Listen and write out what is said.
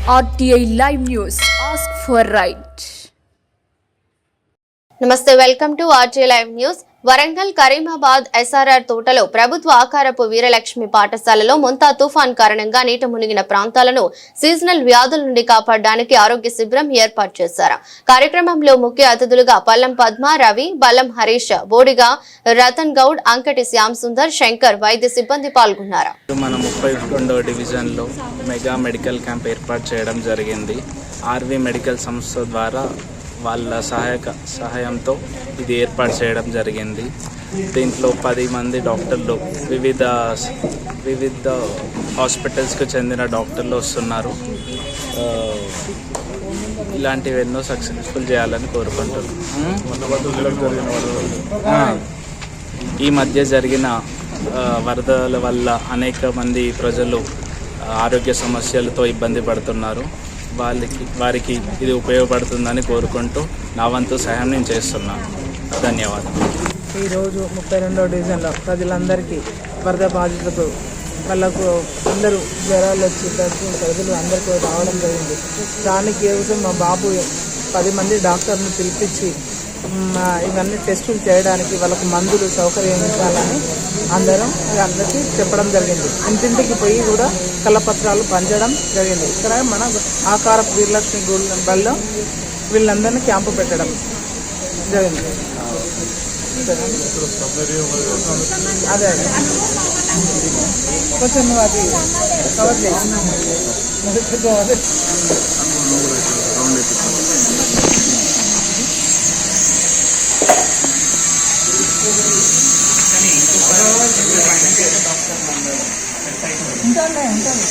RTI Live News. Ask for right. నమస్తే, welcome to RTI Live News. Warangal Karimabad SRR తోటలో ప్రభుత్వ ఆకారపు వీరలక్ష్మి పాఠశాలలో మొంతా తుఫాన్ కారణంగా నీట మునిగిన ప్రాంతాలను సీజనల్ వ్యాధుల నుండి కాపాడడానికి ఆరోగ్య శిబిరం ఏర్పాటు చేశారు. కార్యక్రమంలో ముఖ్య అతిథులుగా పల్లం పద్మ, రవి, బల్లం హరీష్, బోడిగా రతన్ గౌడ్, అంకటి శ్యామ్ సుందర్, శంకర్ వైద్య సిబ్బంది పాల్గొన్నారు. మన 32వ డివిజన్లో మెగా మెడికల్ క్యాంప్ ఏర్పాటు చేయడం జరిగింది. ఆర్వి మెడికల్ సంస్థ ద్వారా వాళ్ళ సహాయంతో ఇది ఏర్పాటు చేయడం జరిగింది. దీంట్లో 10 మంది డాక్టర్లు వివిధ హాస్పిటల్స్కి చెందిన డాక్టర్లు వస్తున్నారు. ఇలాంటివి ఎన్నో సక్సెస్ఫుల్ చేయాలని కోరుకుంటున్నాను. ఈ మధ్య జరిగిన వరదల వల్ల అనేక మంది ప్రజలు ఆరోగ్య సమస్యలతో ఇబ్బంది పడుతున్నారు. వారికి ఇది ఉపయోగపడుతుందని కోరుకుంటూ నా వంతు సహాయం నేను చేస్తున్నాను. ధన్యవాదాలు. ఈరోజు 32వ డివిజన్లో ప్రజలందరికీ వరద బాధితులకు వాళ్ళకు అందరూ జ్వరాలు వచ్చి ప్రజలు అందరికీ రావడం జరిగింది. దానికి కోసం మా బాబు 10 మంది డాక్టర్ని పిలిపించి ఇవన్నీ టెస్టులు చేయడానికి వాళ్ళకు మందులు సౌకర్యం ఇవ్వాలని అందరికీ చెప్పడం జరిగింది. ఇంటింటికి పోయి కూడా కళ్ళపత్రాలు పంచడం జరిగింది. ఇక్కడ మన ఆకారపు వీరలక్ష్మి బల్లో వీళ్ళందరినీ క్యాంపు పెట్టడం జరిగింది. అదే కొంచెం అది కవర్ చేసి ఉంటుంది.